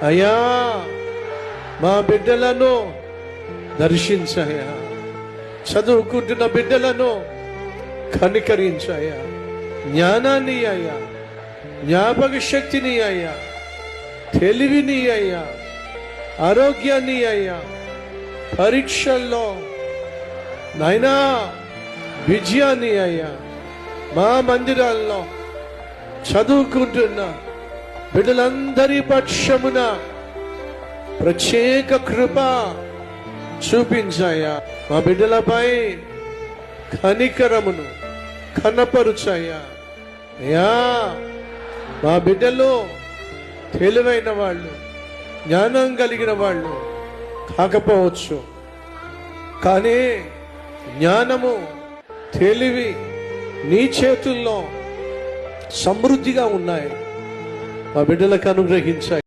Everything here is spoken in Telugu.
అయ్యా మా బిడ్డలను దర్శించయ్యా, చదువుకుంటున్న బిడ్డలను కనికరించయ్యా, జ్ఞానాన్ని అయ్యా, జ్ఞాపక శక్తిని అయ్యా, తెలివిని అయ్యా, ఆరోగ్యాన్ని అయ్యా, పరీక్షల్లో నాయనా విజయాన్ని అయ్యా, మా మందిరాల్లో చదువుకుంటున్న బిడ్డలందరి పక్షమున ప్రత్యేక కృప చూపించాయా, మా బిడ్డలపై కనికరమును కనపరుచాయా. అయ్యా మా బిడ్డలు తెలివైన వాళ్ళు, జ్ఞానం కలిగిన వాళ్ళు కాకపోవచ్చు, కానీ జ్ఞానము తెలివి నీ చేతుల్లో సమృద్ధిగా ఉన్నాయి. మా బిడ్డలకు అనుగ్రహించాయి.